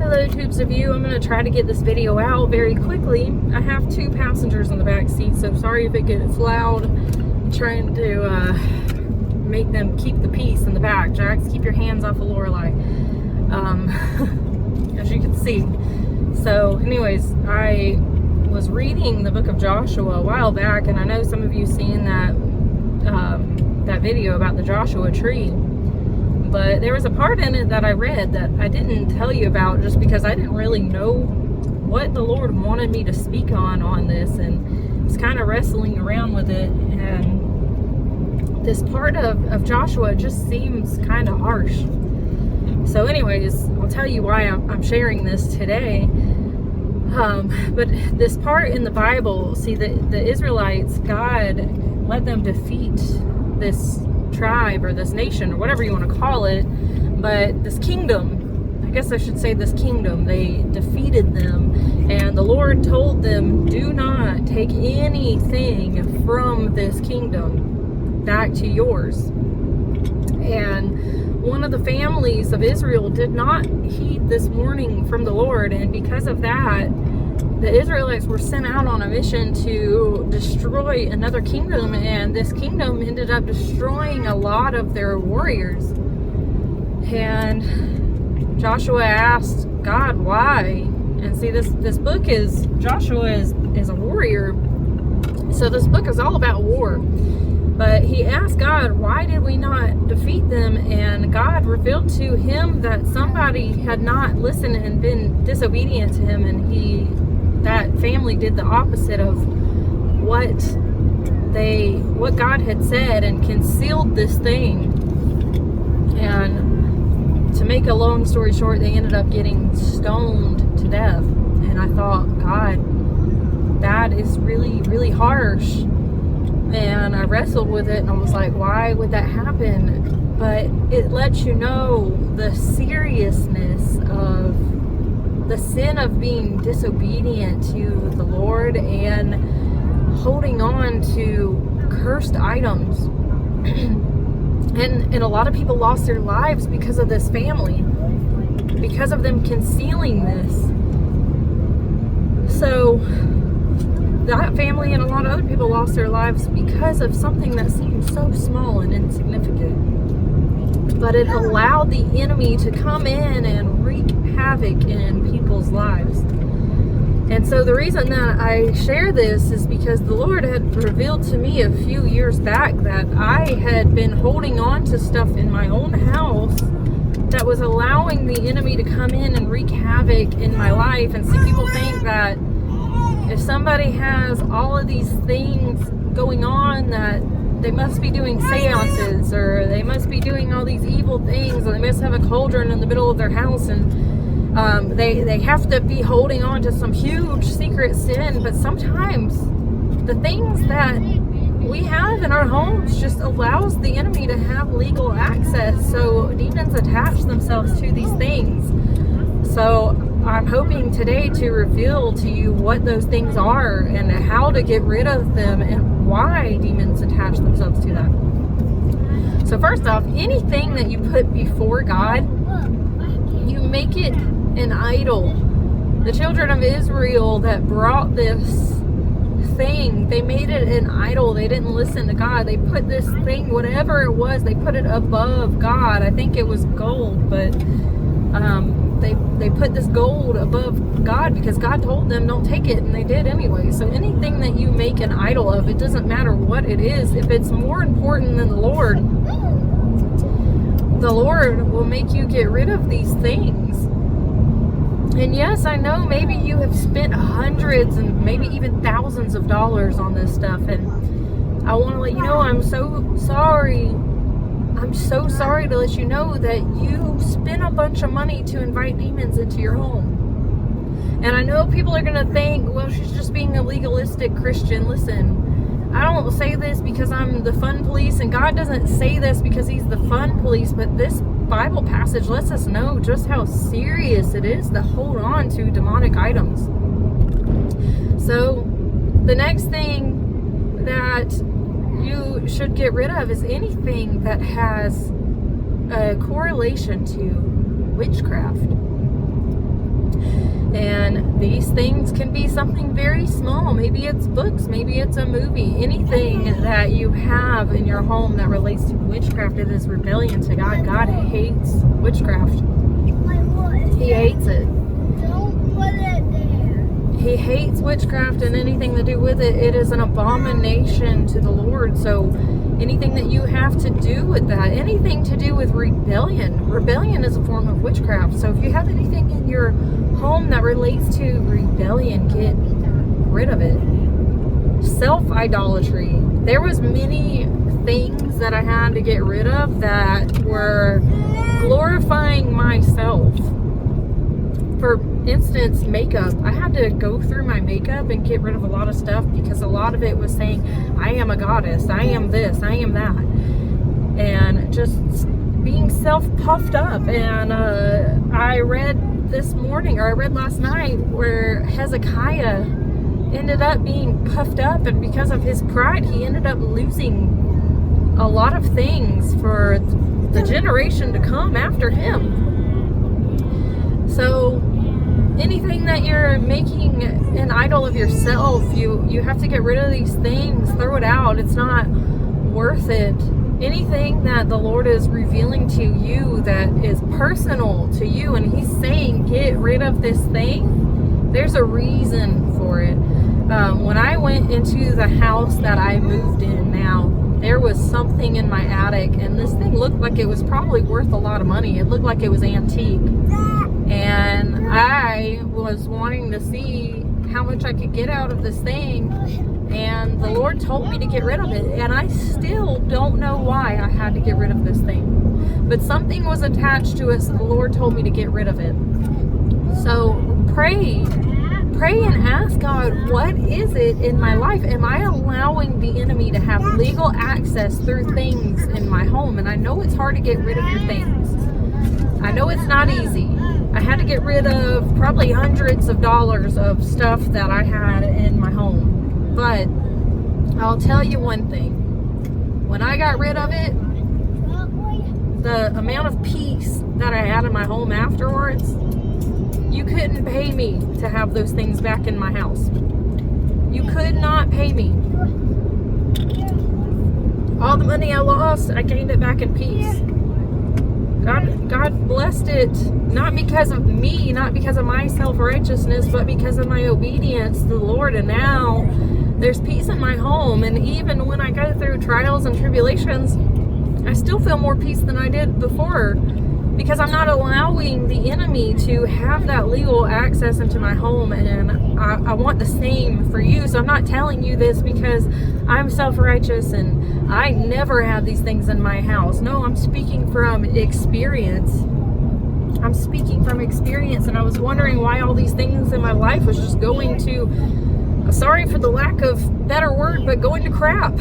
Hello, tubes of you. I'm going to try to get this video out very quickly. I have 2 passengers in the back seat, so sorry if it gets loud. I'm trying to make them keep the peace in the back. Jax, keep your hands off of Lorelai, as you can see. So anyways, I was reading the book of Joshua a while back, and I know some of you seen that that video about the Joshua tree. But there was a part in it that I read that I didn't tell you about just because I didn't really know what the Lord wanted me to speak on this, and was kind of wrestling around with it. And this part of Joshua just seems kind of harsh. So anyways, I'll tell you why I'm sharing this today. But this part in the Bible, see, the Israelites, God let them defeat this tribe or this nation or whatever you want to call it, but this kingdom, I guess I should say this kingdom, they defeated them, and the Lord told them, do not take anything from this kingdom back to yours. And one of the families of Israel did not heed this warning from the Lord, and because of that, the Israelites were sent out on a mission to destroy another kingdom, and this kingdom ended up destroying a lot of their warriors. And Joshua asked God why. And see, this book is, Joshua is a warrior, so this book is all about war. But he asked God, why did we not defeat them? And God revealed to him that somebody had not listened and been disobedient to him, and that family did the opposite of what God had said and concealed this thing. And to make a long story short, they ended up getting stoned to death. And I thought, God, that is really, really harsh. And I wrestled with it, and I was like, why would that happen? But it lets you know the seriousness of the sin of being disobedient to the Lord and holding on to cursed items. and a lot of people lost their lives because of this family, because of them concealing this. So that family and a lot of other people lost their lives because of something that seemed so small and insignificant. But it allowed the enemy to come in and wreak havoc in people's lives. And so the reason that I share this is because the Lord had revealed to me a few years back that I had been holding on to stuff in my own house that was allowing the enemy to come in and wreak havoc in my life. And see, people think that if somebody has all of these things going on, that they must be doing seances, or they must be doing all these evil things, or they must have a cauldron in the middle of their house, and they have to be holding on to some huge secret sin. But sometimes the things that we have in our homes just allows the enemy to have legal access, so demons attach themselves to these things. So I'm hoping today to reveal to you what those things are and how to get rid of them and why demons attach themselves to that. So first off, anything that you put before God, you make it an idol. The children of Israel that brought this thing, they made it an idol. They didn't listen to God. They put this thing, whatever it was, they put it above God. I think it was gold, but they put this gold above God because God told them don't take it, and they did anyway. So anything that you make an idol of, it doesn't matter what it is, if it's more important than the Lord will make you get rid of these things. And yes, I know maybe you have spent hundreds and maybe even thousands of dollars on this stuff, and I want to let you know I'm so sorry. I'm so sorry to let you know that you spent a bunch of money to invite demons into your home. And I know people are going to think, well, she's just being a legalistic Christian. Listen, I don't say this because I'm the fun police, and God doesn't say this because he's the fun police, but this Bible passage lets us know just how serious it is to hold on to demonic items. So the next thing that you should get rid of is anything that has a correlation to witchcraft. these things can be something very small. Maybe it's books, maybe it's a movie, anything that you have in your home that relates to witchcraft. It is rebellion to God. God hates witchcraft. He hates it. Don't put it there. He hates witchcraft and anything to do with it. It is an abomination to the Lord. So anything that you have to do with that, anything to do with rebellion is a form of witchcraft. So if you have anything in your home that relates to rebellion, get rid of it. Self-idolatry. There was many things that I had to get rid of that were glorifying myself. For instance, makeup. I had to go through my makeup and get rid of a lot of stuff because a lot of it was saying, I am a goddess, I am this, I am that. And just being self-puffed up. And I read this morning, or I read last night, where Hezekiah ended up being puffed up, and because of his pride, he ended up losing a lot of things for the generation to come after him. So anything that you're making an idol of yourself, you have to get rid of these things, throw it out. It's not worth it. Anything that the Lord is revealing to you that is personal to you, and He's saying, get rid of this thing, there's a reason for it. When I went into the house that I moved in now, there was something in my attic, and this thing looked like it was probably worth a lot of money. It looked like it was antique. And I was wanting to see how much I could get out of this thing, and the Lord told me to get rid of it, and I still don't know why I had to get rid of this thing, but something was attached to it, so the Lord told me to get rid of it. So pray and ask God, what is it in my life? Am I allowing the enemy to have legal access through things in my home? And I know it's hard to get rid of your things. I know it's not easy. I had to get rid of probably hundreds of dollars of stuff that I had in my home. But I'll tell you one thing. When I got rid of it, the amount of peace that I had in my home afterwards, you couldn't pay me to have those things back in my house. You could not pay me. All the money I lost, I gained it back in peace. God blessed it, not because of me, not because of my self-righteousness, but because of my obedience to the Lord. And now there's peace in my home. And even when I go through trials and tribulations, I still feel more peace than I did before, because I'm not allowing the enemy to have that legal access into my home. And I want the same for you. So I'm not telling you this because I'm self-righteous and I never had these things in my house. No, I'm speaking from experience. I'm speaking from experience, and I was wondering why all these things in my life was just going to, sorry for the lack of better word, but going to crap.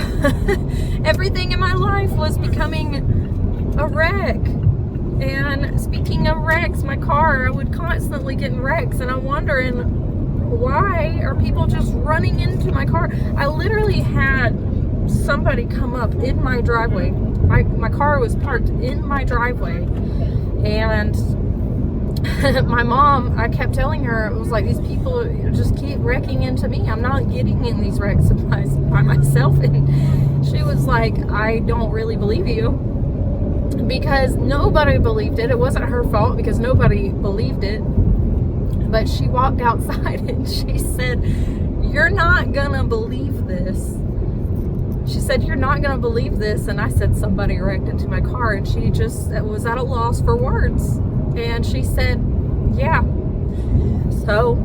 Everything in my life was becoming a wreck. And speaking of wrecks, my car, I would constantly get in wrecks, and I'm wondering, why are people just running into my car? I literally had somebody come up in my driveway. My car was parked in my driveway, and my mom, I kept telling her, it was like, these people just keep wrecking into me. I'm not getting in these wrecks by myself. And she was like, I don't really believe you, because nobody believed it. It wasn't her fault because nobody believed it. But she walked outside and she said, you're not gonna believe this. She said, you're not gonna believe this. And I said, somebody wrecked into my car. And she just was at a loss for words. And she said, yeah. So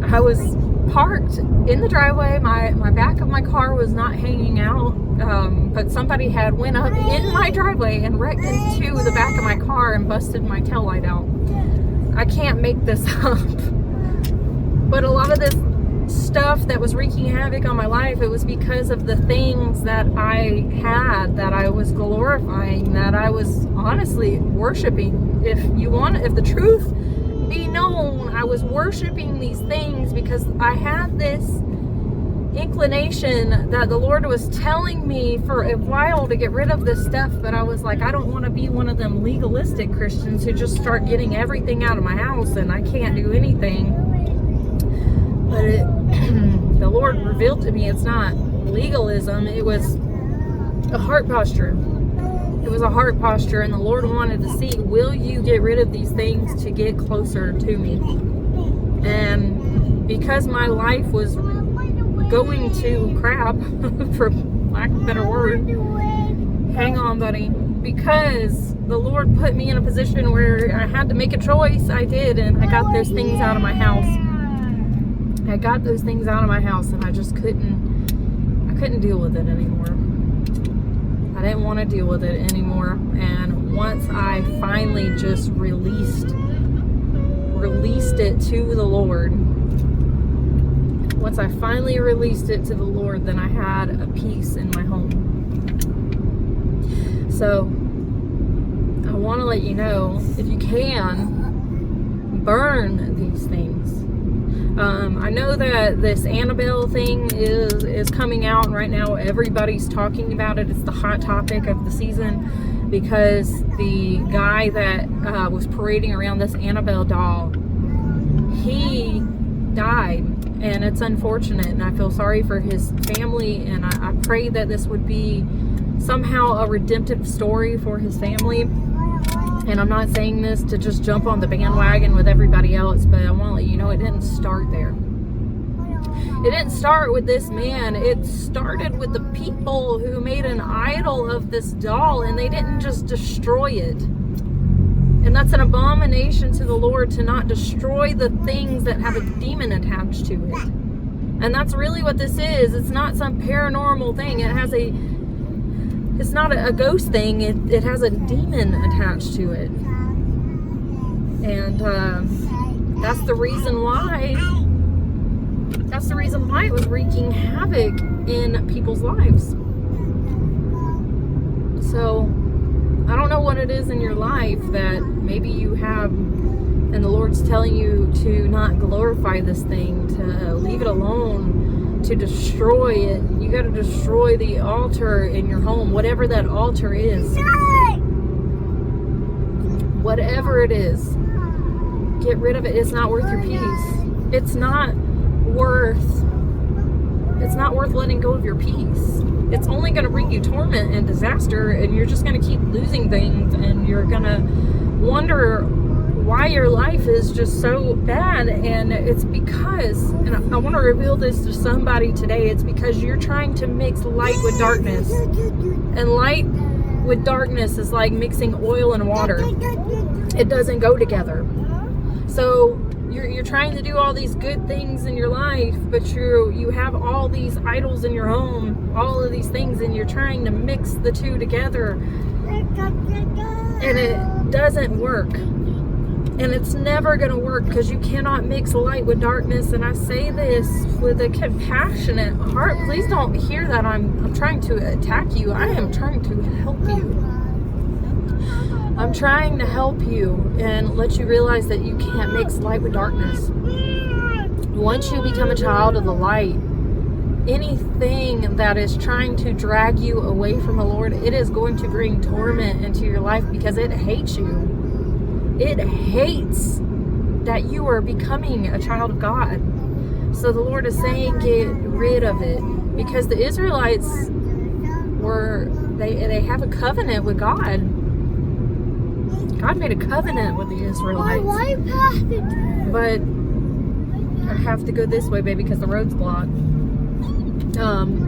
I was parked in the driveway. My back of my car was not hanging out, but somebody had went up in my driveway and wrecked into the back of my car and busted my taillight out. I can't make this up. But a lot of this stuff that was wreaking havoc on my life, it was because of the things that I had, that I was glorifying, that I was honestly worshiping. If the truth be known, I was worshiping these things because I had this inclination that the Lord was telling me for a while to get rid of this stuff, but I was like, I don't want to be one of them legalistic Christians who just start getting everything out of my house and I can't do anything. But the Lord revealed to me it's not legalism. It was a heart posture. It was a heart posture, and the Lord wanted to see, will you get rid of these things to get closer to me? And because my life was going to crap, for lack of a better word, hang on, buddy, because the Lord put me in a position where I had to make a choice, I did, and I got those things out of my house. I got those things out of my house, and I just couldn't deal with it anymore. I didn't want to deal with it anymore. And once I finally just released it to the Lord, once I finally released it to the Lord, then I had a peace in my home. So I want to let you know, if you can, burn these things. I know that this Annabelle thing is coming out, and right now everybody's talking about it. It's the hot topic of the season, because the guy that was parading around this Annabelle doll, he died, and it's unfortunate, and I feel sorry for his family, and I pray that this would be somehow a redemptive story for his family. And I'm not saying this to just jump on the bandwagon with everybody else, but I want to let you know it didn't start there. It didn't start with this man. It started with the people who made an idol of this doll, and they didn't just destroy it. And that's an abomination to the Lord, to not destroy the things that have a demon attached to it. And that's really what this is. It's not some paranormal thing. It's not a ghost thing. It has a demon attached to it. And that's the reason why it was wreaking havoc in people's lives. So I don't know what it is in your life that maybe you have, and the Lord's telling you to not glorify this thing, to leave it alone, to destroy it. You got to destroy the altar in your home, whatever that altar is. Whatever it is, get rid of it. It's not worth your peace. It's not worth letting go of your peace. It's only going to bring you torment and disaster, and you're just going to keep losing things, and you're going to wonder why your life is just so bad. And it's because, and I want to reveal this to somebody today, it's because you're trying to mix light with darkness. And light with darkness is like mixing oil and water. It doesn't go together. So you're trying to do all these good things in your life, but you have all these idols in your home, all of these things, and you're trying to mix the two together, and it doesn't work. And it's never going to work, because you cannot mix light with darkness. And I say this with a compassionate heart. Please don't hear that I'm trying to attack you. I am trying to help you. I'm trying to help you and let you realize that you can't mix light with darkness. Once you become a child of the light, anything that is trying to drag you away from the Lord, it is going to bring torment into your life, because it hates you. It hates that you are becoming a child of God. So the Lord is saying, get rid of it. Because the Israelites they have a covenant with God. God made a covenant with the Israelites. But I have to go this way, baby, because the road's blocked.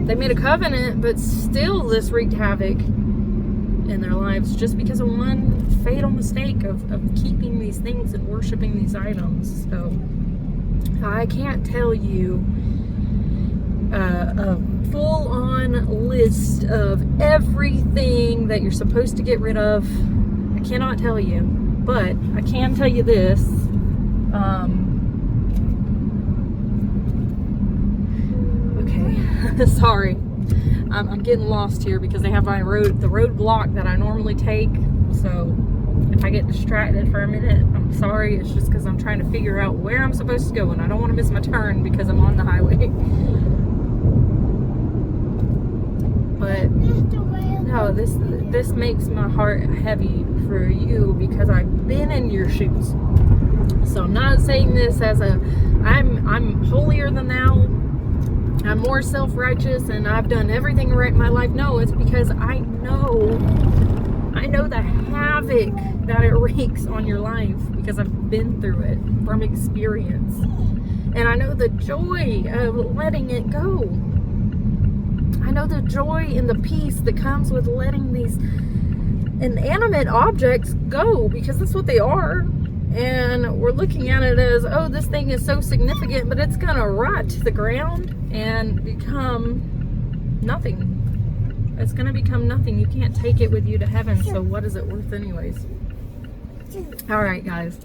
They made a covenant, but still this wreaked havoc in their lives, just because of one fatal mistake of keeping these things and worshiping these items. So I can't tell you a full-on list of everything that you're supposed to get rid of. I cannot tell you, but I can tell you this. Okay, sorry. I'm getting lost here because they have the road block that I normally take. So if I get distracted for a minute, I'm sorry. It's just because I'm trying to figure out where I'm supposed to go, and I don't want to miss my turn because I'm on the highway. But no, this makes my heart heavy for you, because I've been in your shoes. So I'm not saying this as I'm holier than thou, I'm more self-righteous, and I've done everything right in my life. No, it's because I know the havoc that it wreaks on your life, because I've been through it from experience. And I know the joy of letting it go. I know the joy and the peace that comes with letting these inanimate objects go, because that's what they are. And we're looking at it as, oh, this thing is so significant, but it's gonna rot to the ground and become nothing. It's gonna become nothing. You can't take it with you to heaven, so what is it worth anyways? All right, guys,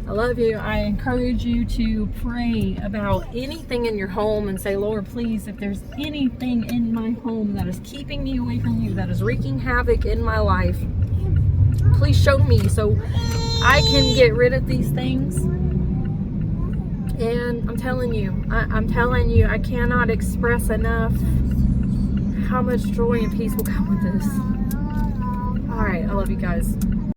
I love you. I encourage you to pray about anything in your home and say, Lord, please, if there's anything in my home that is keeping me away from you, that is wreaking havoc in my life, please show me so I can get rid of these things. And I'm telling you, I cannot express enough how much joy and peace will come with this. All right, I love you guys.